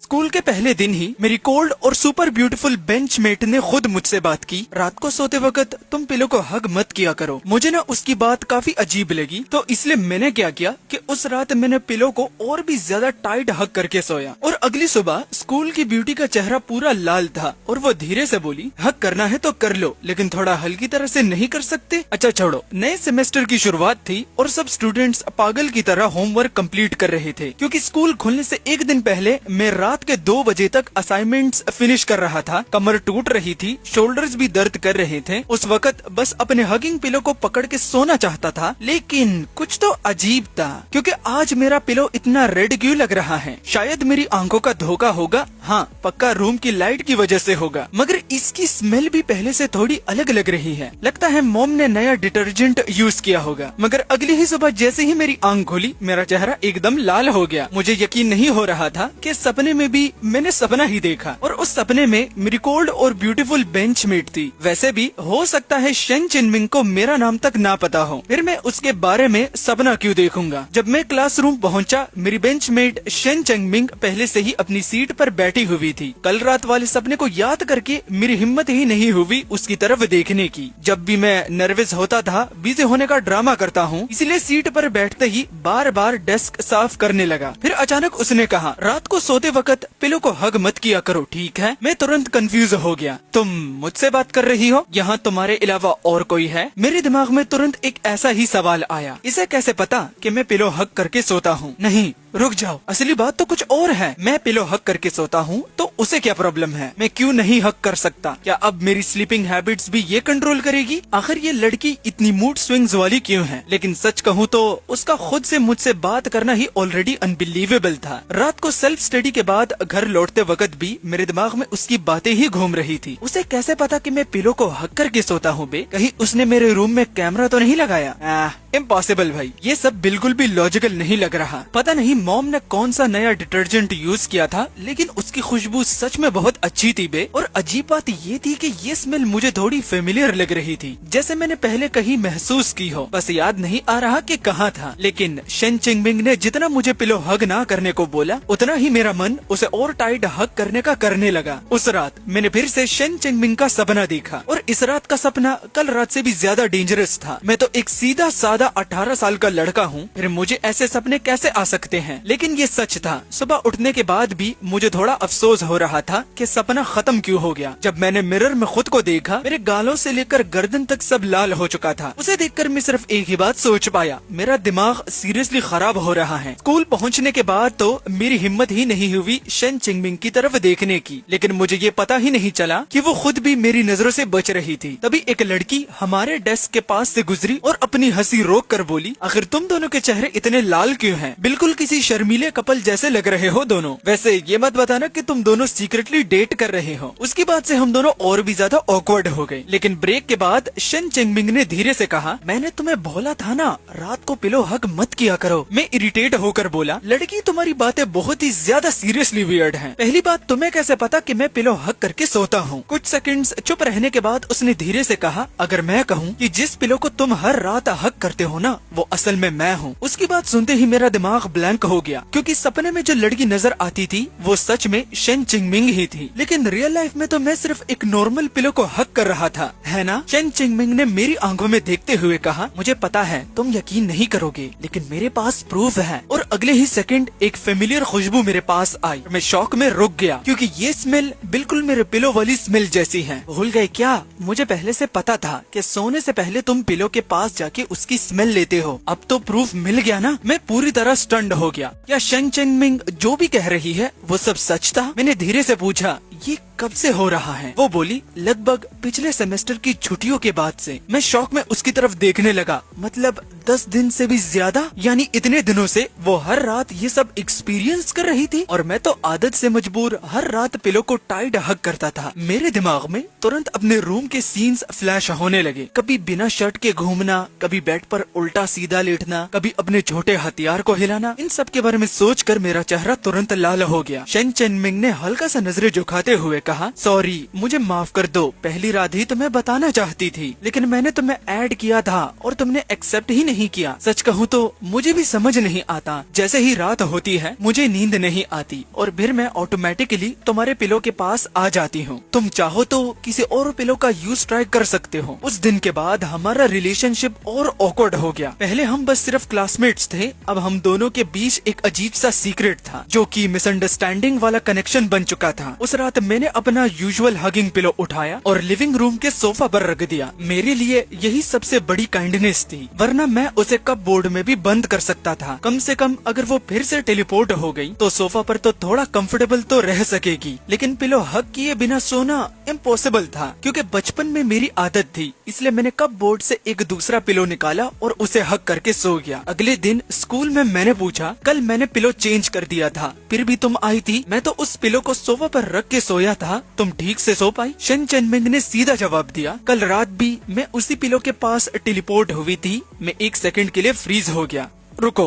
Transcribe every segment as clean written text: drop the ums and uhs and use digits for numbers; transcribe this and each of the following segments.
School के पहले दिन ही मेरी कोल्ड और सुपर ब्यूटीफुल बेंचमेट ने खुद मुझसे बात की, रात को सोते वक्त तुम पिलो को हग मत किया करो। मुझे ना उसकी बात काफी अजीब लगी, तो इसलिए मैंने क्या किया कि उस रात मैंने पिलो को और भी ज्यादा टाइट हग करके सोया। और अगली सुबह स्कूल की ब्यूटी का चेहरा पूरा लाल था और वो धीरे से बोली, हग करना है तो कर लो, लेकिन थोड़ा हल्की तरह से नहीं कर सकते? अच्छा छोड़ो, नए सेमेस्टर की शुरुआत थी और सब स्टूडेंट्स पागल की तरह होमवर्क कंप्लीट कर रहे थे, क्योंकि स्कूल खुलने से एक दिन पहले मैं रात के 2 बजे तक असाइनमेंट्स फिनिश कर रहा था। कमर टूट रही थी, शोल्डर्स भी दर्द कर रहे थे। उस वक्त बस अपने हगिंग पिलो को पकड़ के सोना चाहता था, लेकिन कुछ तो अजीब था, क्योंकि आज मेरा पिलो इतना रेड क्यों लग रहा है? शायद मेरी आंखों का धोखा होगा, हाँ पक्का रूम की लाइट की वजह से होगा, मगर इसकी स्मेल भी पहले से थोड़ी अलग लग रही है। लगता है मॉम ने नया डिटर्जेंट यूज किया होगा। मगर अगली ही सुबह जैसे ही मेरी आंख खुली, मेरा चेहरा एकदम लाल हो गया। मुझे यकीन नहीं हो रहा था कि सपने में भी मैंने सपना ही देखा, और उस सपने में मेरी कोल्ड और ब्यूटीफुल बेंचमेट थी। वैसे भी हो सकता है शेन चिनमिंग को मेरा नाम तक ना पता हो, फिर मैं उसके बारे में सपना क्यों देखूंगा? जब मैं क्लासरूम पहुंचा, मेरी बेंचमेट शेन चिनमिंग पहले से ही अपनी सीट पर बैठी हुई थी। कल रात वाले सपने को याद करके मेरी हिम्मत ही नहीं हुई उसकी तरफ देखने की। जब भी मैं नर्वस होता था, बिजी होने का ड्रामा करता हूँ, इसलिए सीट पर बैठते ही बार बार डेस्क साफ करने लगा। फिर अचानक उसने कहा, रात को सोते वक्त पिलो को हग मत किया करो, ठीक है? मैं तुरंत कंफ्यूज हो गया। तुम मुझसे बात कर रही हो? यहाँ तुम्हारे अलावा और कोई है? मेरे दिमाग में तुरंत एक ऐसा ही सवाल आया, इसे कैसे पता कि मैं पिलो हग करके सोता हूँ? नहीं रुक जाओ, असली बात तो कुछ और है। मैं पिलो हग करके सोता हूँ तो उसे क्या प्रॉब्लम है? मैं क्यों नहीं हग कर सकता? क्या अब मेरी स्लीपिंग हैबिट्स भी ये कंट्रोल करेगी? आखिर ये लड़की इतनी मूड स्विंग्स वाली क्यों है? लेकिन सच कहूँ तो उसका खुद से मुझसे बात करना ही ऑलरेडी अनबिलीवेबल था। रात को सेल्फ स्टडी के बाद घर लौटते वक्त भी मेरे दिमाग में उसकी बातें ही घूम रही थी। उसे कैसे पता कि मैं पिलो को हग करके सोता हूँ बे? कहीं उसने मेरे रूम में कैमरा तो नहीं लगाया? इम्पॉसिबल भाई, ये सब बिल्कुल भी लॉजिकल नहीं लग रहा। पता नहीं मॉम ने कौन सा नया डिटर्जेंट यूज किया था, लेकिन उसकी खुशबू सच में बहुत अच्छी थी बे। और अजीब बात ये थी कि ये स्मेल मुझे थोड़ी फेमिलियर लग रही थी, जैसे मैंने पहले कहीं महसूस की हो, बस याद नहीं आ रहा कि कहाँ था। लेकिन शेन चिनमिंग ने जितना मुझे पिलो हग ना करने को बोला, उतना ही मेरा मन उसे और टाइट हग करने का करने लगा। उस रात मैंने फिर से शेन चिनमिंग का सपना देखा, और इस रात का सपना कल रात से भी ज्यादा डेंजरस था। मैं तो एक सीधा सादा 18 साल का लड़का हूँ, फिर मुझे ऐसे सपने कैसे आ सकते हैं? लेकिन ये सच था। सुबह उठने के बाद भी मुझे थोड़ा अफसोस हो रहा था कि सपना खत्म क्यों हो गया। जब मैंने मिरर में खुद को देखा, मेरे गालों से लेकर गर्दन तक सब लाल हो चुका था। उसे देखकर मैं सिर्फ एक ही बात सोच पाया, मेरा दिमाग सीरियसली खराब हो रहा है। स्कूल पहुँचने के बाद तो मेरी हिम्मत ही नहीं हुई शेन चिनमिंग की तरफ देखने की, लेकिन मुझे ये पता ही नहीं चला कि वो खुद भी मेरी नजरों से बच रही थी। तभी एक लड़की हमारे डेस्क के पास से गुजरी और अपनी हंसी रोक कर बोली, आखिर तुम दोनों के चेहरे इतने लाल क्यों हैं? बिल्कुल किसी शर्मीले कपल जैसे लग रहे हो दोनों। वैसे ये मत बताना कि तुम दोनों सीक्रेटली डेट कर रहे हो। उसकी बात से हम दोनों और भी ज्यादा ऑकवर्ड हो गए। लेकिन ब्रेक के बाद शेन चिनमिंग ने धीरे से कहा, मैंने तुम्हें बोला था ना, रात को पिलो हग मत किया करो। मैं इरिटेट होकर बोला, लड़की तुम्हारी बातें बहुत ही ज्यादा सीरियसली वियर्ड हैं। पहली बात, तुम्हें कैसे पता कि मैं पिलो हग करके सोता हूँ? कुछ सेकंड्स चुप रहने के बाद उसने धीरे से कहा, अगर मैं कहूँ कि जिस पिलो को तुम हर रात हग करते हो ना, वो असल में मैं हूँ। उसकी बात सुनते ही मेरा दिमाग ब्लैंक हो गया, क्योंकि सपने में जो लड़की नजर आती थी वो सच में शेन चिनमिंग ही थी। लेकिन रियल लाइफ में तो मैं सिर्फ एक नॉर्मल पिलो को हक कर रहा था, है ना? शेन चिनमिंग ने मेरी आंखों में देखते हुए कहा, मुझे पता है तुम यकीन नहीं करोगे, लेकिन मेरे पास प्रूफ है। और अगले ही सेकंड एक फेमिलियर खुशबू मेरे पास आई। मैं शॉक में रुक गया, क्योंकि ये स्मेल बिल्कुल मेरे पिलो वाली स्मेल जैसी है। भूल गए क्या? मुझे पहले से पता था कि सोने से पहले तुम पिलो के पास जाके उसकी स्मेल लेते हो। अब तो प्रूफ मिल गया ना? मैं पूरी तरह स्टन्ड हो गया। क्या शेन चिनमिंग जो भी कह रही है वो सब सच था? मैंने धीरे से पूछा, ये कब से हो रहा है? वो बोली, लगभग पिछले सेमेस्टर की छुट्टियों के बाद से। मैं शौक में उसकी तरफ देखने लगा, मतलब 10 दिन से भी ज्यादा, यानी इतने दिनों से वो हर रात ये सब एक्सपीरियंस कर रही थी, और मैं तो आदत से मजबूर हर रात पिलो को टाइट हग करता था। मेरे दिमाग में तुरंत अपने रूम के सीन्स फ्लैश होने लगे, कभी बिना शर्ट के घूमना, कभी बेड पर उल्टा सीधा लेटना, कभी अपने छोटे हथियार को हिलाना। इन सब के बारे में सोचकर मेरा चेहरा तुरंत लाल हो गया। शेन चिनमिंग ने हल्का सा नजरें झुकाते हुए कहा, सॉरी, मुझे माफ कर दो, पहली रात ही तुम्हें बताना चाहती थी, लेकिन मैंने तुम्हें ऐड किया था और तुमने एक्सेप्ट ही नहीं किया। सच कहूँ तो मुझे भी समझ नहीं आता, जैसे ही रात होती है मुझे नींद नहीं आती और फिर मैं ऑटोमेटिकली तुम्हारे पिलो के पास आ जाती हूँ। तुम चाहो तो किसी और पिलो का यूज ट्राई कर सकते हो। उस दिन के बाद हमारा रिलेशनशिप और ऑकवर्ड हो गया। पहले हम बस सिर्फ क्लासमेट्स थे, अब हम दोनों के बीच एक अजीब सा सीक्रेट था जो कि मिसअंडरस्टैंडिंग वाला कनेक्शन बन चुका था। उस रात मैंने अपना यूजुअल हगिंग पिलो उठाया और लिविंग रूम के सोफा पर रख दिया। मेरे लिए यही सबसे बड़ी काइंडनेस थी, वरना मैं उसे कप बोर्ड में भी बंद कर सकता था। कम से कम अगर वो फिर से टेलीपोर्ट हो गई तो सोफा पर तो थोड़ा कंफर्टेबल तो रह सकेगी, लेकिन पिलो हग किए बिना सोना इम्पॉसिबल था। क्योंकि बचपन में मेरी आदत थी, इसलिए मैंने कप बोर्ड से एक दूसरा पिलो निकाला और उसे हग करके सो गया। अगले दिन स्कूल में मैंने पूछा, कल मैंने पिलो चेंज कर दिया था, फिर भी तुम आई थी। मैं तो उस पिलो को सोफा पर रख के सोया था, तुम ठीक से सो पाई? शन चनमिंग ने सीधा जवाब दिया, कल रात भी मैं उसी पिलो के पास टेलीपोर्ट हुई थी। मैं 1 सेकंड के लिए फ्रीज हो गया। रुको,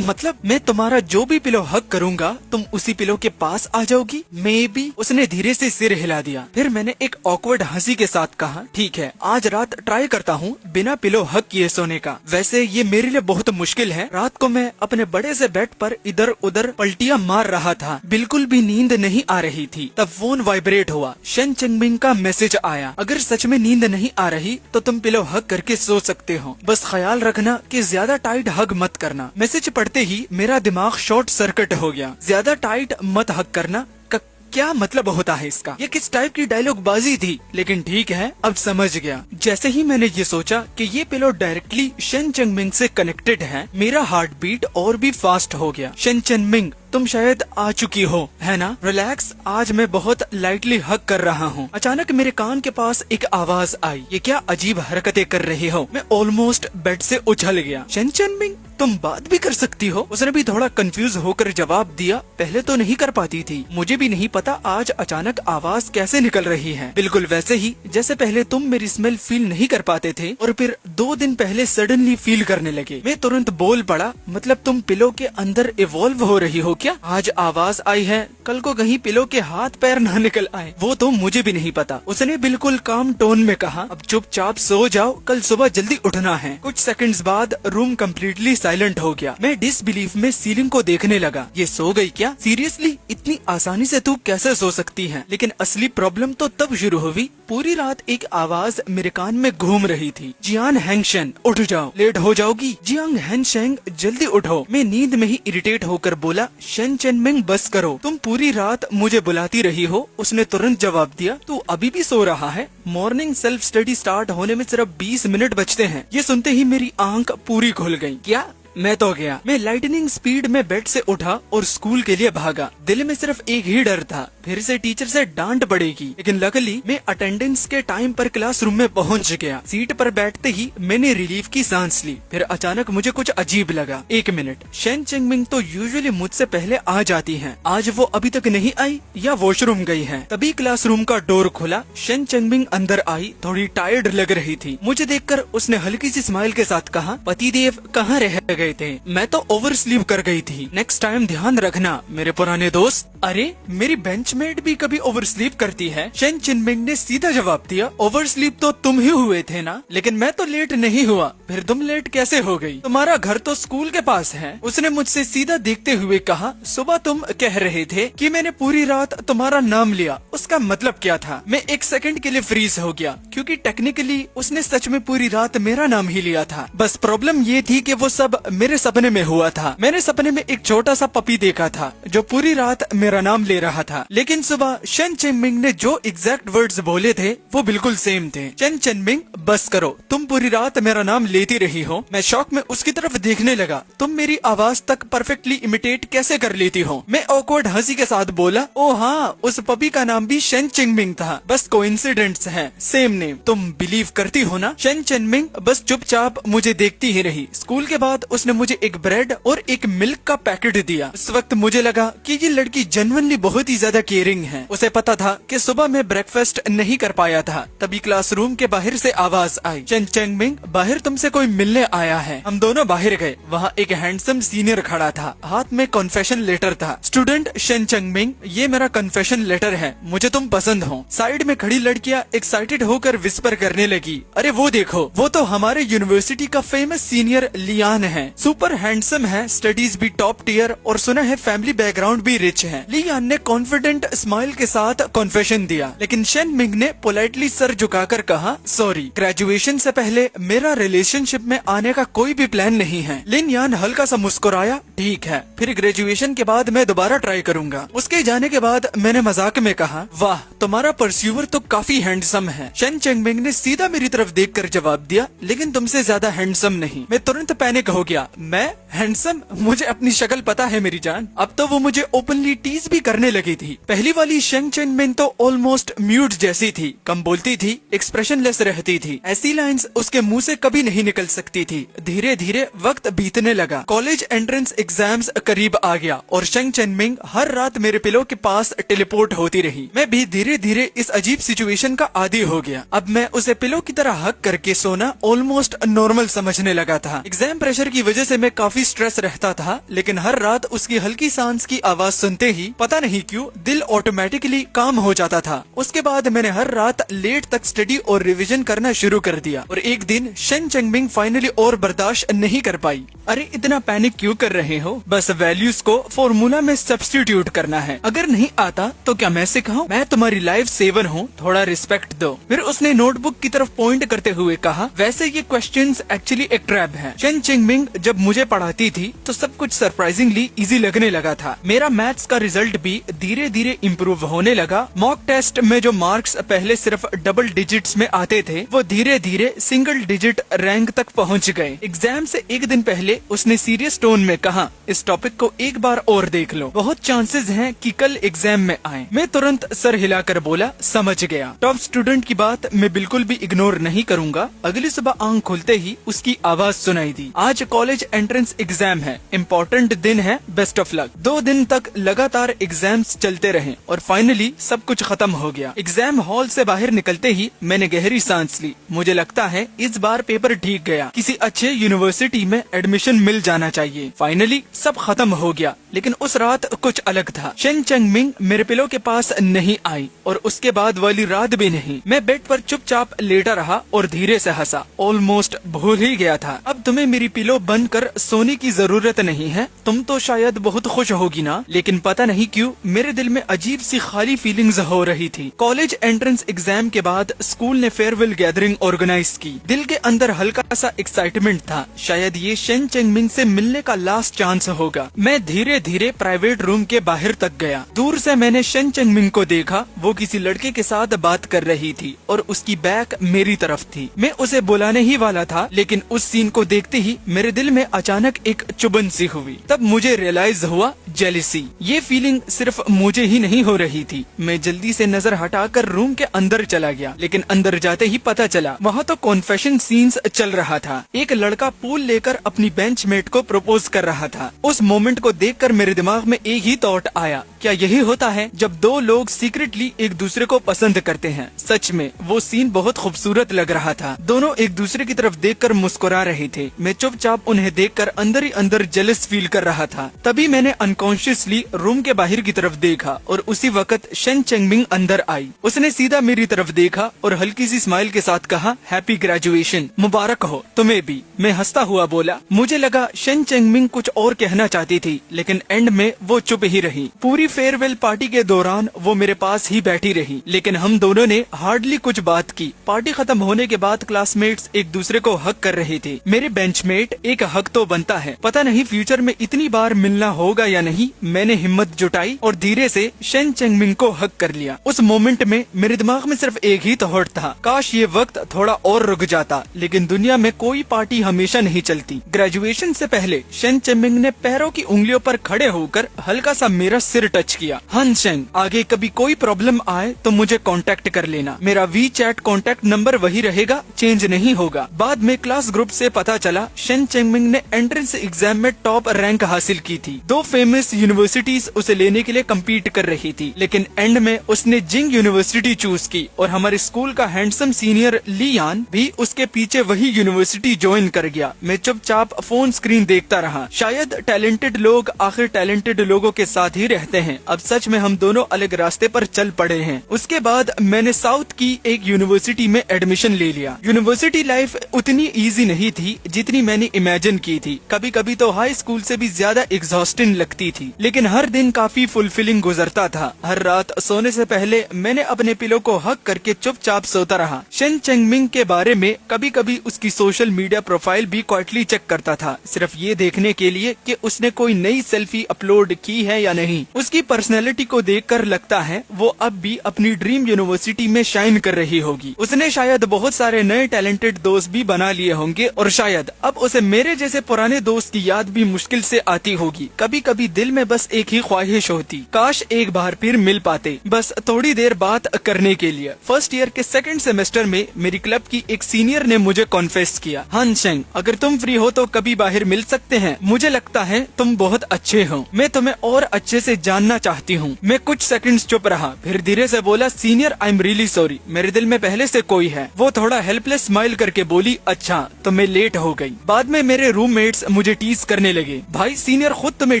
मतलब मैं तुम्हारा जो भी पिलो हक करूंगा तुम उसी पिलो के पास आ जाओगी? May be. उसने धीरे से सिर हिला दिया। फिर मैंने एक ऑकवर्ड हंसी के साथ कहा, ठीक है, आज रात ट्राई करता हूँ बिना पिलो हक किए सोने का। वैसे ये मेरे लिए बहुत मुश्किल है। रात को मैं अपने बड़े से बेड पर इधर उधर पलटियां मार रहा था, बिल्कुल भी नींद नहीं आ रही थी। तब फोन वाइब्रेट हुआ। शन चंगमिंग का मैसेज आया, अगर सच में नींद नहीं आ रही तो तुम पिलो हक करके सो सकते हो, बस ख्याल रखना कि ज्यादा टाइट हग मत करना। मैसेज पढ़ते ही मेरा दिमाग शॉर्ट सर्किट हो गया। ज्यादा टाइट मत हग करना का क्या मतलब होता है इसका? ये किस टाइप की डायलॉग बाजी थी? लेकिन ठीक है, अब समझ गया। जैसे ही मैंने ये सोचा कि ये पिलो डायरेक्टली शन चंगमिंग से कनेक्टेड है, मेरा हार्ट बीट और भी फास्ट हो गया। शन चंगमिंग, तुम शायद आ चुकी हो, है ना? रिलैक्स, आज मैं बहुत लाइटली हक कर रहा हूँ। अचानक मेरे कान के पास एक आवाज आई, ये क्या अजीब हरकतें कर रही हो? मैं ऑलमोस्ट बेड से उछल गया। शन चनमिंग, तुम बात भी कर सकती हो? उसने भी थोड़ा कंफ्यूज होकर जवाब दिया, पहले तो नहीं कर पाती थी, मुझे भी नहीं पता आज अचानक आवाज कैसे निकल रही है। बिल्कुल वैसे ही जैसे पहले तुम मेरी स्मेल फील नहीं कर पाते थे और फिर 2 दिन पहले सडनली फील करने लगे। मैं तुरंत बोल पड़ा, मतलब तुम पिलो के अंदर इवॉल्व हो रही हो क्या? आज आवाज आई है, कल को कहीं पिलो के हाथ पैर ना निकल आए, वो तो मुझे भी नहीं पता। उसने बिल्कुल काम टोन में कहा, अब चुपचाप सो जाओ, कल सुबह जल्दी उठना है। कुछ सेकंड्स बाद रूम कम्प्लीटली साइलेंट हो गया। मैं डिसबिलीफ में सीलिंग को देखने लगा। ये सो गई क्या? सीरियसली इतनी आसानी से तू कैसे सो सकती है? लेकिन असली प्रॉब्लम तो तब शुरू हुई। पूरी रात एक आवाज मेरे कान में घूम रही थी, जियान हैंगशेन उठ जाओ, लेट हो जाओगी। जियांग हैंगशेंग जल्दी उठो। मैं नींद में ही इरिटेट होकर बोला, शन चनमिंग बस करो, तुम पूरी रात मुझे बुलाती रही हो। उसने तुरंत जवाब दिया, तू अभी भी सो रहा है? मॉर्निंग सेल्फ स्टडी स्टार्ट होने में सिर्फ 20 मिनट बचते हैं। ये सुनते ही मेरी आंख पूरी खुल गई। क्या? मैं तो गया। मैं लाइटनिंग स्पीड में बेड से उठा और स्कूल के लिए भागा। दिल में सिर्फ एक ही डर था, फिर से टीचर से डांट पड़ेगी। लेकिन लकीली मैं अटेंडेंस के टाइम पर क्लासरूम में पहुंच गया। सीट पर बैठते ही मैंने रिलीफ की सांस ली। फिर अचानक मुझे कुछ अजीब लगा। 1 मिनट, शन चंगमिंग तो यूजुअली मुझसे पहले आ जाती है, आज वो अभी तक नहीं आई या वॉशरूम गई है? तभी क्लासरूम का डोर खुला। शन चंगमिंग अंदर आई, थोड़ी टायर्ड लग रही थी। मुझे देखकर उसने हल्की सी स्माइल के साथ कहा, पतिदेव कहाँ रह गए थे? मैं तो ओवर स्लीप कर गई थी, नेक्स्ट टाइम ध्यान रखना मेरे पुराने दोस्त। अरे, मेरी बेंचमेट भी कभी ओवर स्लीप करती है? शन चनमिंग ने सीधा जवाब दिया, ओवर स्लीप तो तुम ही हुए थे ना? लेकिन मैं तो लेट नहीं हुआ। फिर तुम लेट कैसे हो गई? तुम्हारा घर तो स्कूल के पास है। उसने मुझसे सीधा देखते हुए कहा, सुबह तुम कह रहे थे कि मैंने पूरी रात तुम्हारा नाम लिया, उसका मतलब क्या था? मैं 1 सेकंड के लिए फ्रीज हो गया, क्योंकि टेक्निकली उसने सच में पूरी रात मेरा नाम ही लिया था। बस प्रॉब्लम ये थी कि वो सब मेरे सपने में हुआ था। मैंने सपने में एक छोटा सा पपी देखा था जो पूरी रात मेरा नाम ले रहा था, लेकिन सुबह शन चनमिंग ने जो एग्जैक्ट वर्ड्स बोले थे वो बिल्कुल सेम थे। शन चनमिंग बस करो, तुम पूरी रात मेरा नाम लेती रही हो। मैं शौक में उसकी तरफ देखने लगा। तुम मेरी आवाज तक परफेक्टली इमिटेट कैसे कर लेती हो? मैं ऑकवर्ड हंसी के साथ बोला, ओ हाँ, उस पपी का नाम भी शन चनमिंग था, बस कोइंसिडेंस है, सेम नेम। तुम बिलीव करती हो ना? शन चनमिंग बस चुपचाप मुझे देखती ही रही। स्कूल के बाद उसने मुझे एक ब्रेड और एक मिल्क का पैकेट दिया। उस वक्त मुझे लगा कि ये लड़की जेन्युइनली बहुत ही ज्यादा केयरिंग है। उसे पता था कि सुबह मैं ब्रेकफास्ट नहीं कर पाया था। तभी क्लासरूम के बाहर से आवाज आई, चेंग चेंगमिंग, बाहर तुमसे कोई मिलने आया है। हम दोनों बाहर गए। वहाँ एक हैंडसम सीनियर खड़ा था, हाथ में कॉन्फेशन लेटर था। स्टूडेंट शेन चेंगमिंग, ये मेरा कन्फेशन लेटर है, मुझे तुम पसंद हो। साइड में खड़ी लड़कियां एक्साइटेड होकर विस्पर करने लगी, अरे वो देखो, वो तो हमारे यूनिवर्सिटी का फेमस सीनियर लियान है। सुपर हैंडसम है, स्टडीज भी टॉप टियर और सुना है फैमिली बैकग्राउंड भी रिच है। लियान ने कॉन्फिडेंट स्माइल के साथ कॉन्फेशन दिया, लेकिन शेन मिंग ने पोलाइटली सर झुकाकर कहा, सॉरी, ग्रेजुएशन से पहले मेरा रिलेशनशिप में आने का कोई भी प्लान नहीं है। लिन यान हल्का सा मुस्कुराया, ठीक है, फिर ग्रेजुएशन के बाद मैं दोबारा ट्राई करूंगा। उसके जाने के बाद मैंने मजाक में कहा, वाह, तुम्हारा परस्यूवर तो काफी हैंडसम है। शेन चेंगमिंग ने सीधा मेरी तरफ देखकर जवाब दिया, लेकिन तुमसे ज्यादा हैंडसम नहीं। मैं तुरंत पैनिक हो गया, मैं हैंडसम? मुझे अपनी शक्ल पता है मेरी जान। अब तो वो मुझे ओपनली टीज भी करने लगी थी। पहली वाली शेन चेंगमिंग तो ऑलमोस्ट म्यूट जैसी थी, कम बोलती थी, एक्सप्रेशनलेस रहती थी। ऐसी लाइंस उसके मुंह से कभी नहीं निकल सकती थी। धीरे धीरे वक्त बीतने लगा। कॉलेज एंट्रेंस एग्जाम्स करीब आ गया और शेन चेंगमिंग हर रात मेरे पिलो के पास टेलीपोर्ट होती रही। मैं भी धीरे धीरे इस अजीब सिचुएशन का आदी हो गया। अब मैं उसे पिलो की तरह हक करके सोना ऑलमोस्ट नॉर्मल समझने लगा था। एग्जाम प्रेशर की वजह से मैं काफी स्ट्रेस रहता था, लेकिन हर रात उसकी हल्की सांस की आवाज सुनते ही पता नहीं क्यों दिल ऑटोमेटिकली काम हो जाता था। उसके बाद मैंने हर रात लेट तक स्टडी और रिविजन करना शुरू कर दिया और एक दिन शेन चेंगमिंग फाइनली और बर्दाश्त नहीं कर पाई। अरे इतना पैनिक क्यों कर रहे हो? बस वैल्यूज को फॉर्मूला में सब्स्टिट्यूट करना है। अगर नहीं आता तो क्या मैं सिखाऊं? मैं तुम्हारी लाइफ सेवर हूँ, थोड़ा रिस्पेक्ट दो। फिर उसने नोटबुक की तरफ पॉइंट करते हुए कहा, वैसे ये क्वेश्चंस एक्चुअली एक ट्रैप है। शेन चेंगमिंग जब मुझे पढ़ाती थी तो सब कुछ सरप्राइजिंगली इजी लगने लगा था। मेरा मैथ्स का रिजल्ट भी धीरे धीरे इम्प्रूव होने लगा। मॉक टेस्ट में जो मार्क्स पहले सिर्फ डबल डिजिट्स में आते थे, वो धीरे धीरे सिंगल डिजिट रैंक तक पहुँच गए। एग्जाम से एक दिन पहले उसने सीरियस टोन में कहा, इस टॉपिक को एक बार और देख लो, बहुत चांसेस हैं कि कल एग्जाम में आए। मैं तुरंत सर हिलाकर बोला, समझ गया। टॉप स्टूडेंट की बात मैं बिल्कुल भी इग्नोर नहीं करूंगा। अगली सुबह आंख खुलते ही उसकी आवाज सुनाई दी, आज कॉलेज एंट्रेंस एग्जाम है, इम्पोर्टेंट दिन है, बेस्ट ऑफ लक। 2 दिन तक लगातार एग्जाम्स चलते रहे और फाइनली सब कुछ खत्म हो गया। एग्जाम हॉल से बाहर निकलते ही मैंने गहरी सांस ली। मुझे लगता है इस बार पेपर ठीक गया, किसी अच्छे यूनिवर्सिटी में एडमिशन मिल जाना चाहिए। फाइनली सब खत्म हो गया, लेकिन उस रात कुछ अलग था। शेन चेंगमिंग मेरे पिलो के पास नहीं आई और उसके बाद वाली रात भी नहीं। मैं बेड पर चुपचाप लेटा रहा और धीरे से हंसा, ऑलमोस्ट भूल ही गया था। अब तुम्हें मेरी पिलो बनकर सोने की जरूरत नहीं है, तुम तो शायद बहुत खुश होगी ना। लेकिन पता नहीं क्यों मेरे दिल में अजीब सी खाली फीलिंग्स हो रही थी। कॉलेज एंट्रेंस एग्जाम के बाद स्कूल ने फेयरवेल गैदरिंग ऑर्गेनाइज की। दिल के अंदर हल्का सा एक्साइटमेंट था, शायद ये शेन चेंगमिंग से मिलने का लास्ट चांस होगा। मैं धीरे धीरे प्राइवेट रूम के बाहर तक गया। दूर से मैंने शेन चेंगमिंग को देखा, वो किसी लड़के के साथ बात कर रही थी और उसकी बैक मेरी तरफ थी। मैं उसे बुलाने ही वाला था, लेकिन उस सीन को देखते ही मेरे दिल में अचानक एक चुभन सी हुई। तब मुझे रियलाइज हुआ, जेलिसी। ये फीलिंग सिर्फ मुझे ही नहीं हो रही थी। मैं जल्दी से नजर हटाकर रूम के अंदर चला गया, लेकिन अंदर जाते ही पता चला वहाँ तो कॉन्फेशन सीन्स चल रहा था। एक लड़का पूल लेकर अपनी बेंचमेट को प्रपोज कर रहा था। उस मोमेंट को देखकर मेरे दिमाग में एक ही थॉट आया, क्या यही होता है जब 2 लोग सीक्रेटली एक दूसरे को पसंद करते हैं? सच में वो सीन बहुत खूबसूरत लग रहा था। दोनों एक दूसरे की तरफ देखकर मुस्कुरा रहे थे। मैं चुपचाप उन्हें देखकर अंदर ही अंदर जेलस फील कर रहा था। तभी मैंने अनकॉन्शियसली रूम के बाहर की तरफ देखा और उसी वक्त शेन चेंगमिंग अंदर आई। उसने सीधा मेरी तरफ देखा और हल्की सी स्माइल के साथ कहा, हैप्पी ग्रेजुएशन, मुबारक हो तुम्हें भी। मैं हंसता हुआ बोला। मुझे लगा शेन चेंगमिंग कुछ और कहना चाहती थी, लेकिन एंड में वो चुप ही रही। पूरी फेयरवेल पार्टी के दौरान वो मेरे पास ही बैठी रही, लेकिन हम दोनों ने हार्डली कुछ बात की। पार्टी खत्म होने के बाद क्लासमेट्स एक दूसरे को हक कर रहे थे। मेरे बेंचमेट, एक हक तो बनता है, पता नहीं फ्यूचर में इतनी बार मिलना होगा या नहीं। मैंने हिम्मत जुटाई और धीरे से शेन चेंगमिंग को हक कर लिया। उस मोमेंट में मेरे दिमाग में सिर्फ एक ही थॉट था, काश ये वक्त थोड़ा और रुक जाता। लेकिन दुनिया में कोई पार्टी हमेशा नहीं चलती। ग्रेजुएशन से पहले शेन चेंगमिंग ने पैरों की उंगलियों पर खड़े होकर हल्का सा मेरा सिर टच किया। हन शेंग, आगे कभी कोई प्रॉब्लम आए तो मुझे कांटेक्ट कर लेना। मेरा वी चैट कॉन्टेक्ट नंबर वही रहेगा, चेंज नहीं होगा। बाद में क्लास ग्रुप से पता चला शेन चेंगमिंग ने एंट्रेंस एग्जाम में टॉप रैंक हासिल की थी। 2 फेमस यूनिवर्सिटीज उसे लेने के लिए कम्पीट कर रही थी, लेकिन एंड में उसने जिंग यूनिवर्सिटी चूज की और हमारे स्कूल का हैंडसम सीनियर लियान भी उसके पीछे वही यूनिवर्सिटी ज्वाइन कर गया। मैं चुपचाप फोन स्क्रीन देखता रहा। शायद टैलेंटेड लोग आखिर टैलेंटेड लोगों के साथ ही रहते हैं। अब सच में हम दोनों अलग रास्ते पर चल पड़े हैं। उसके बाद मैंने साउथ की एक यूनिवर्सिटी में एडमिशन ले लिया। यूनिवर्सिटी लाइफ उतनी इजी नहीं थी जितनी मैंने इमेजिन की थी। कभी कभी तो हाई स्कूल से भी ज्यादा एग्जॉस्टिंग लगती थी, लेकिन हर दिन काफी फुलफिलिंग गुजरता था। हर रात सोने से पहले मैंने अपने पिलो को हक करके चुपचाप सोता रहा। शेन चेंगमिंग के बारे में कभी कभी उसकी सोशल मीडिया प्रोफाइल भी क्वाइटली चेक करता था, सिर्फ ये देखने के लिए कि उसने कोई नई सेल्फी अपलोड की है या नहीं। उसकी पर्सनैलिटी को देखकर लगता है वो अब भी अपनी ड्रीम यूनिवर्सिटी में शाइन कर रही होगी। उसने शायद बहुत सारे नए टैलेंटेड दोस्त भी बना लिए होंगे और शायद अब उसे मेरे जैसे पुराने दोस्त की याद भी मुश्किल से आती होगी। कभी कभी दिल में बस एक ही ख्वाहिश होती, काश एक बार फिर मिल पाते, बस थोड़ी देर बात करने के लिए। फर्स्ट ईयर के सेकंड सेमेस्टर में मेरी क्लब की एक सीनियर ने मुझे कॉन्फेस किया, हान शेंग, अगर तुम फ्री हो तो कभी बाहर मिल सकते हैं। मुझे लगता है तुम बहुत अच्छे हो, मैं तुम्हें और अच्छे से जानना चाहती हूँ। मैं कुछ सेकंड्स चुप रहा, फिर धीरे से बोला, senior I am really sorry, मेरे दिल में पहले से कोई है। वो थोड़ा हेल्पलेस स्माइल करके बोली, अच्छा तो मैं लेट हो गई। बाद में मेरे रूममेट्स मुझे टीज करने लगे, भाई सीनियर खुद तुम्हें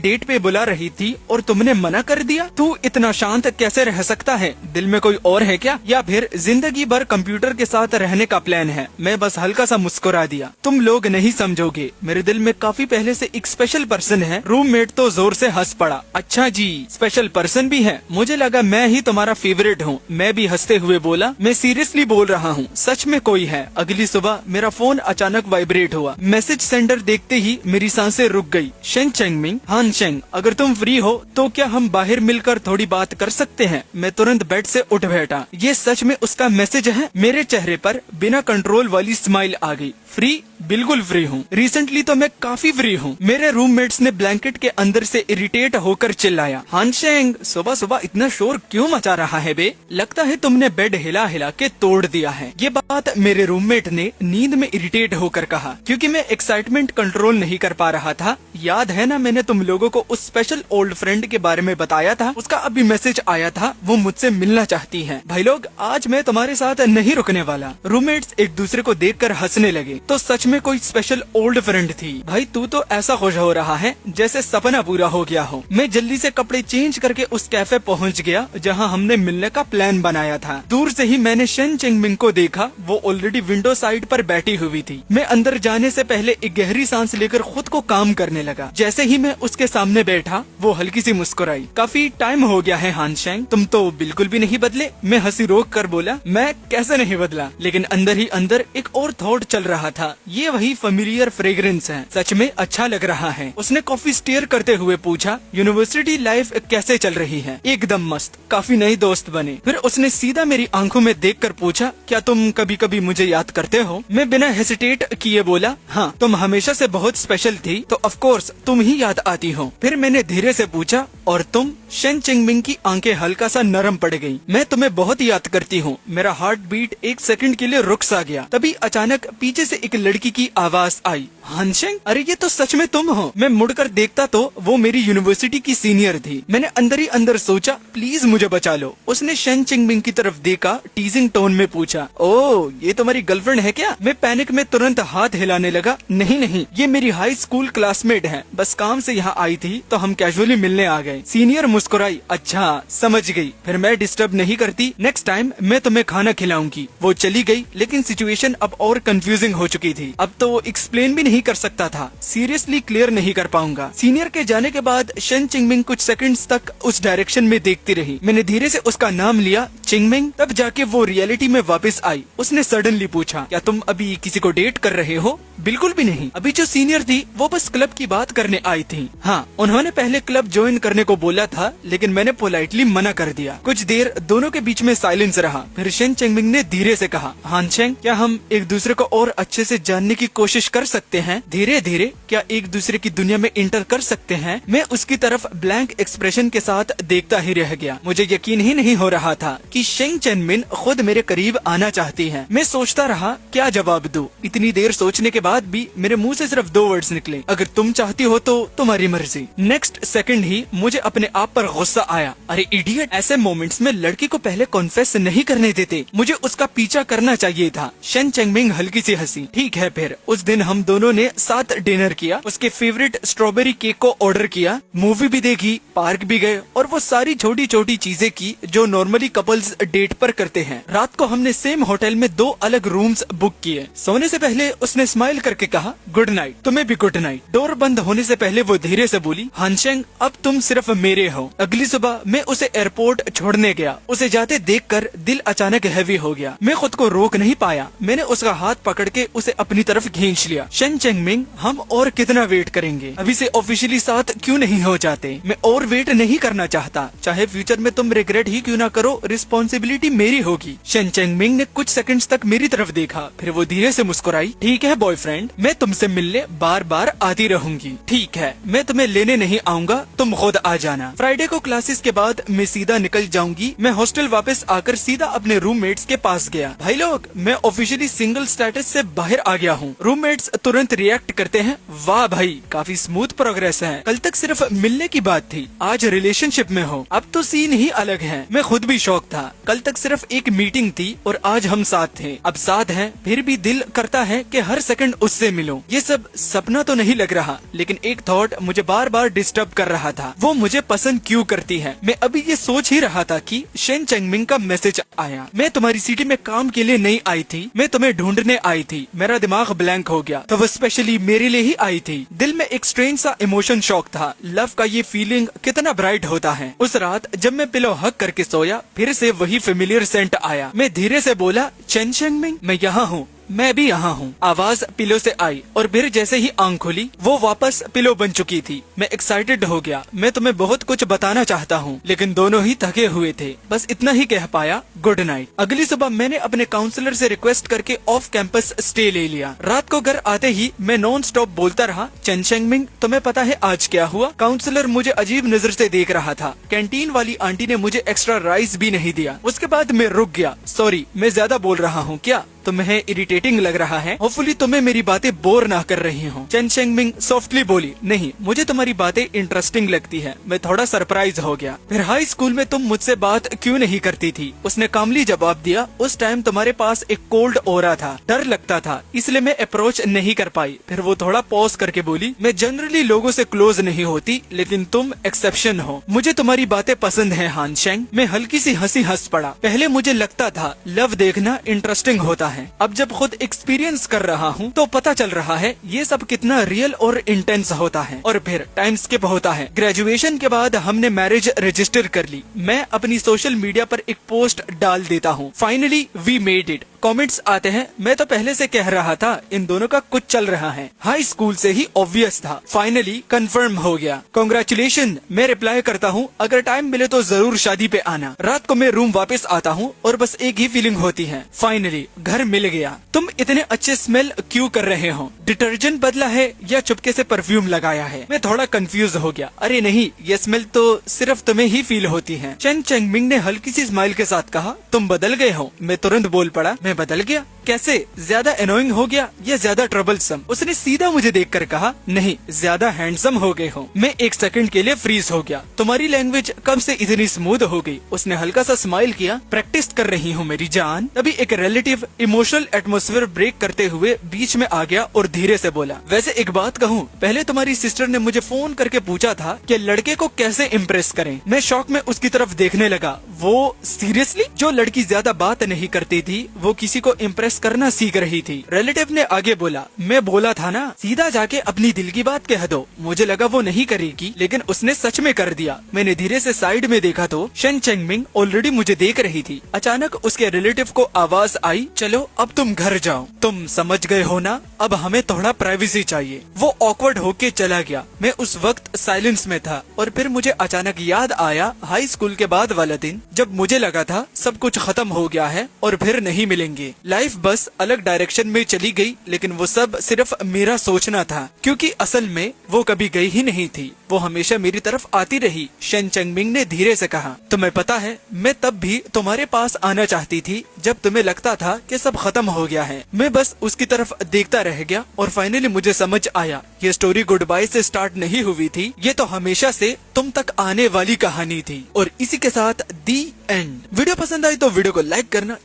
डेट पे बुला रही थी और तुमने मना कर दिया। तू इतना शांत कैसे रह सकता है? दिल में कोई और है क्या, या फिर जिंदगी भर कंप्यूटर के साथ रहने का प्लान है? मैं बस हल्का सा मुस्कुरा दिया, तुम लोग नहीं समझोगे, मेरे दिल में काफी पहले से एक स्पेशल पर्सन है। रूममेट तो जोर से हंस पड़ा, अच्छा जी स्पेशल पर्सन भी है? मुझे लगा मैं ही तुम्हारा फेवरेट हूँ। मैं भी हंसते हुए बोला, मैं सीरियसली बोल रहा हूँ, सच में कोई है। अगली सुबह मेरा फोन अचानक वाइब्रेट हुआ। मैसेज सेंडर देखते ही मेरी सांसें रुक गई। शेन चेंगमिंग, हान शेंग, अगर तुम फ्री हो तो क्या हम बाहर मिलकर थोड़ी बात कर सकते हैं? मैं तुरंत बेड से उठ बैठा। ये सच में उसका मैसेज है? मेरे चेहरे पर बिना कंट्रोल वाली स्माइल आ गई। फ्री? बिल्कुल फ्री हूँ, रिसेंटली तो मैं काफी फ्री हूँ। मेरे रूममेट्स ने ब्लैंकेट के अंदर से इरिटेट होकर चिल्लाया, हान शेंग, सुबह सुबह इतना शोर क्यों मचा रहा है बे? लगता है तुमने बेड हिला हिला के तोड़ दिया है। ये बात मेरे रूममेट ने नींद में इरिटेट होकर कहा, क्योंकि मैं एक्साइटमेंट कंट्रोल नहीं कर पा रहा था। याद है ना, मैंने तुम लोगों को उस स्पेशल ओल्ड फ्रेंड के बारे में बताया था, उसका अभी मैसेज आया था, वो मुझसे मिलना चाहती है। भाई लोग, आज मैं तुम्हारे साथ नहीं रुकने वाला। रूममेट्स एक दूसरे को देखकर हंसने लगे। तो सच में कोई स्पेशल ओल्ड फ्रेंड थी? भाई तू तो ऐसा खुश हो रहा है जैसे सपना पूरा हो गया हो। मैं जल्दी से कपड़े चेंज करके उस कैफे पहुंच गया जहां हमने मिलने का प्लान बनाया था। दूर से ही मैंने शेन चेंगमिंग को देखा, वो ऑलरेडी विंडो साइड पर बैठी हुई थी। मैं अंदर जाने से पहले एक गहरी सांस लेकर खुद को काम करने लगा। जैसे ही मैं उसके सामने बैठा, वो हल्की सी मुस्कुराई, काफी टाइम हो गया है हान शेंग, तुम तो बिल्कुल भी नहीं बदले। मैं हंसी रोक कर बोला, मैं कैसे नहीं बदला? लेकिन अंदर ही अंदर एक और थॉट चल रहा था, ये वही फेमिलियर फ्रेग्रेंस है, सच में अच्छा लग रहा है। उसने कॉफी स्टेयर करते हुए पूछा, यूनिवर्सिटी लाइफ कैसे चल रही है? एकदम मस्त, काफी नए दोस्त बने। फिर उसने सीधा मेरी आंखों में देखकर पूछा, क्या तुम कभी कभी मुझे याद करते हो? मैं बिना हेसिटेट किए बोला, हाँ, तुम हमेशा से बहुत स्पेशल थी, तो ऑफ कोर्स तुम ही याद आती हो। फिर मैंने धीरे से पूछा, और तुम? शेन चेंगमिंग की आंखें हल्का सा नरम पड़ गयी। मैं तुम्हें बहुत याद करती हूँ। मेरा हार्ट बीट एक सेकंड के लिए रुक सा गया। तभी अचानक पीछे से एक लड़की की आवाज आई, हान शेंग, अरे ये तो सच में तुम हो। मैं मुड़कर देखता तो वो मेरी यूनिवर्सिटी की सीनियर थी। मैंने अंदर ही अंदर सोचा, प्लीज मुझे बचा लो। उसने शेन चेंगमिंग की तरफ देखा, टीजिंग टोन में पूछा, ओह ये तुम्हारी गर्लफ्रेंड है क्या? मैं पैनिक में तुरंत हाथ हिलाने लगा, नहीं नहीं, ये मेरी हाई स्कूल क्लासमेट है, बस काम से यहाँ आई थी तो हम कैजुअली मिलने आ गए। सीनियर मुस्कुराई, अच्छा समझ गई, फिर मैं डिस्टर्ब नहीं करती, नेक्स्ट टाइम मैं तुम्हें खाना खिलाऊंगी। वो चली गई, लेकिन सिचुएशन अब और कंफ्यूजिंग हो चुकी थी। अब तो एक्सप्लेन भी नहीं कर सकता था, सीरियसली क्लियर नहीं कर पाऊंगा। सीनियर के जाने के बाद शेन चिंगमिंग कुछ सेकंड्स तक उस डायरेक्शन में देखती रही। मैंने धीरे से उसका नाम लिया, चिंगमिंग, तब जाके वो रियलिटी में वापस आई। उसने सडनली पूछा, क्या तुम अभी किसी को डेट कर रहे हो? बिल्कुल भी नहीं, अभी जो सीनियर थी वो बस क्लब की बात करने आई थी। हाँ, उन्होंने पहले क्लब ज्वाइन करने करने को बोला था, लेकिन मैंने पोलाइटली मना कर दिया। कुछ देर दोनों के बीच में साइलेंस रहा। फिर शेन चेंगमिंग ने धीरे से कहा, हानशेंग, क्या हम एक दूसरे को और अच्छे से जानने की कोशिश कर सकते हैं? धीरे धीरे क्या एक दूसरे की दुनिया में इंटर कर सकते हैं? मैं उसकी तरफ ब्लैंक एक्सप्रेशन के साथ देखता ही रह गया। मुझे यकीन ही नहीं हो रहा था कि शेंग चेनमिन खुद मेरे करीब आना चाहती है। मैं सोचता रहा क्या जवाब दूं। इतनी देर सोचने के बाद भी मेरे मुंह से सिर्फ 2 वर्ड्स निकले, अगर तुम चाहती हो तो तुम्हारी मर्जी। नेक्स्ट सेकंड ही मुझे अपने आप पर गुस्सा आया। अरे इडियट, ऐसे मोमेंट्स में लड़की को पहले कॉन्फेस नहीं करने देते। मुझे उसका पीछा करना चाहिए था। शेन चेंगमिंग हल्की सी हंसी। ठीक है, फिर उस दिन हम दोनों ने साथ डिनर किया, उसके फेवरेट स्ट्रॉबेरी केक को ऑर्डर किया, मूवी भी देखी, पार्क भी गए और वो सारी छोटी छोटी चीजें की जो नॉर्मली कपल्स डेट पर करते हैं। रात को हमने सेम होटल में 2 अलग रूम्स बुक किए। सोने से पहले उसने स्माइल करके कहा, गुड नाइट। तुम्हें भी गुड नाइट। डोर बंद होने से पहले वो धीरे से बोली, हानशेंग, अब तुम सिर्फ मेरे हो। अगली सुबह मैं उसे एयरपोर्ट छोड़ने गया। उसे जाते देखकर दिल अचानक हैवी हो गया। मैं खुद को रोक नहीं पाया। मैंने उसका हाथ पकड़ के उसे अपनी तरफ खींच लिया। शेन चेंगमिंग, हम और कितना वेट करेंगे? अभी से ऑफिशियली साथ क्यों नहीं हो जाते? मैं और वेट नहीं करना चाहता। चाहे फ्यूचर में तुम रिग्रेट ही क्यों ना करो, रिस्पॉन्सिबिलिटी मेरी होगी। शेन चेंगमिंग ने कुछ सेकंड्स तक मेरी तरफ देखा, फिर वो धीरे से मुस्कुराई। ठीक है बॉयफ्रेंड, मैं तुमसे मिलने बार बार आती रहूंगी। ठीक है, मैं तुम्हें लेने नहीं आऊंगा, तुम खुद आ जाना। फ्राइडे को क्लासेस के बाद मैं सीधा निकल जाऊंगी। मैं हॉस्टल वापस आकर सीधा अपने रूममेट्स के पास गया। भाई लोग, मैं ऑफिशियली सिंगल स्टेटस से बाहर आ गया हूँ। रूममेट्स तुरंत रिएक्ट करते हैं, वाह भाई, काफी स्मूथ प्रोग्रेस है। कल तक सिर्फ मिलने की बात थी, आज रिलेशनशिप में हो। अब तो सीन ही अलग है। मैं खुद भी शॉक था। कल तक सिर्फ एक मीटिंग थी और आज हम साथ थे। अब साथ हैं, फिर भी दिल करता है कि हर सेकंड उससे मिलो। ये सब सपना तो नहीं लग रहा, लेकिन एक थॉट मुझे बार बार डिस्टर्ब कर रहा था, वो मुझे पसंद क्यों करती है? मैं अभी ये सोच ही रहा था कि शेन चेंगमिंग का मैसेज आया। मैं तुम्हारी सिटी में काम के लिए नहीं आई थी, मैं तुम्हें ढूंढने आई थी। मेरा दिमाग ब्लैंक हो गया। तो वो स्पेशली मेरे लिए ही आई थी। दिल में एक स्ट्रेंज सा इमोशन शॉक था। लव का ये फीलिंग कितना ब्राइट होता है। उस रात जब मैं पिलो हक करके सोया, फिर से वही फेमिलियर सेंट आया। मैं धीरे से बोला, शेन चेंगमिंग, मैं यहाँ हूँ, मैं भी यहाँ हूँ। आवाज पिलो से आई और फिर जैसे ही आंख खुली, वो वापस पिलो बन चुकी थी। मैं एक्साइटेड हो गया। मैं तुम्हें बहुत कुछ बताना चाहता हूँ, लेकिन दोनों ही थके हुए थे। बस इतना ही कह पाया, गुड नाइट। अगली सुबह मैंने अपने काउंसलर से रिक्वेस्ट करके ऑफ कैंपस स्टे ले लिया। रात को घर आते ही मैं नॉन स्टॉप बोलता रहा, शेन चेंगमिंग, तुम्हें पता है आज क्या हुआ? काउंसलर मुझे अजीब नजर से देख रहा था। कैंटीन वाली आंटी ने मुझे एक्स्ट्रा राइस भी नहीं दिया। उसके बाद मैं रुक गया। सॉरी, मैं ज्यादा बोल रहा हूँ क्या? तुम्हें इरिटेटिंग लग रहा है? होपफुली तुम्हें मेरी बातें बोर ना कर रही हो। शेन चेंगमिंग सॉफ्टली बोली, नहीं, मुझे तुम्हारी बातें इंटरेस्टिंग लगती है। मैं थोड़ा सरप्राइज हो गया। फिर हाई स्कूल में तुम मुझसे बात क्यों नहीं करती थी? उसने कामली जवाब दिया, उस टाइम तुम्हारे पास एक कोल्ड ओरा था, डर लगता था, इसलिए मैं अप्रोच नहीं कर पाई। फिर वो थोड़ा पॉज करके बोली, मैं जनरली लोगों से क्लोज नहीं होती, लेकिन तुम एक्सेप्शन हो। मुझे तुम्हारी बातें पसंद है हानशेंग। मैं हल्की सी हंसी हंस पड़ा। पहले मुझे लगता था लव देखना इंटरेस्टिंग होता है। अब जब खुद एक्सपीरियंस कर रहा हूँ तो पता चल रहा है ये सब कितना रियल और इंटेंस होता है। और फिर टाइम स्किप होता है। ग्रेजुएशन के बाद हमने मैरिज रजिस्टर कर ली। मैं अपनी सोशल मीडिया पर एक पोस्ट डाल देता हूँ, finally we made it. Comments आते हैं, मैं तो पहले से कह रहा था इन दोनों का कुछ चल रहा है। हाई स्कूल से ही ऑब्वियस था। फाइनली कंफर्म हो गया। कांग्रेचुलेशन। मैं रिप्लाई करता हूँ, अगर टाइम मिले तो जरूर शादी पे आना। रात को मैं रूम वापस आता हूँ और बस एक ही फीलिंग होती है, फाइनली घर मिल गया। तुम इतने अच्छे स्मेल क्यों कर रहे हो? डिटर्जेंट बदला है या चुपके से परफ्यूम लगाया है? मैं थोड़ा कंफ्यूज हो गया। अरे नहीं, ये स्मेल तो सिर्फ तुम्हें ही फील होती है। शेन चेंगमिंग ने हल्की सी स्माइल के साथ कहा, तुम बदल गए हो। मैं तुरंत बोल पड़ा, मैं बदल गया? कैसे? ज्यादा एनोइंग हो गया या ज्यादा ट्रबलसम? उसने सीधा मुझे देखकर कहा, नहीं, ज्यादा हैंडसम हो गए हो। मैं एक सेकंड के लिए फ्रीज हो गया। तुम्हारी लैंग्वेज कब से इतनी स्मूथ हो गई? उसने हल्का सा स्माइल किया, प्रैक्टिस कर रही हूँ मेरी जान। तभी एक रिलेटिव इमोशनल एटमॉस्फेयर ब्रेक करते हुए बीच में आ गया और धीरे से बोला, वैसे एक बात कहूँ, पहले तुम्हारी सिस्टर ने मुझे फोन करके पूछा था कि लड़के को कैसे इम्प्रेस करें। मैं शॉक में उसकी तरफ देखने लगा। वो सीरियसली? जो लड़की ज्यादा बात नहीं करती थी, वो किसी को इम्प्रेस इम्प्रेस करना सीख रही थी। रिलेटिव ने आगे बोला, मैं बोला था ना, सीधा जाके अपनी दिल की बात कह दो। मुझे लगा वो नहीं करेगी, लेकिन उसने सच में कर दिया। मैंने धीरे से साइड में देखा तो शेन चेंगमिंग ऑलरेडी मुझे देख रही थी। अचानक उसके रिलेटिव को आवाज आई, चलो अब तुम घर जाओ। तुम समझ गए हो ना, अब हमें थोड़ा प्राइवेसी चाहिए। वो ऑकवर्ड होके चला गया। मैं उस वक्त साइलेंस में था और फिर मुझे अचानक याद आया हाई स्कूल के बाद वाला दिन, जब मुझे लगा था सब कुछ खत्म हो गया है और फिर नहीं मिलेंगे। लाइफ बस अलग डायरेक्शन में चली गई, लेकिन वो सब सिर्फ मेरा सोचना था, क्योंकि असल में वो कभी गई ही नहीं थी। वो हमेशा मेरी तरफ आती रही। शेन चेंगमिंग ने धीरे से कहा, तुम्हें पता है, मैं तब भी तुम्हारे पास आना चाहती थी जब तुम्हें लगता था कि सब खत्म हो गया है। मैं बस उसकी तरफ देखता रह गया और फाइनली मुझे समझ आया, ये स्टोरी गुड बाय से स्टार्ट नहीं हुई थी, ये तो हमेशा से तुम तक आने वाली कहानी थी। और इसी के साथ दी एंड। वीडियो पसंद आई तो वीडियो को लाइक करना।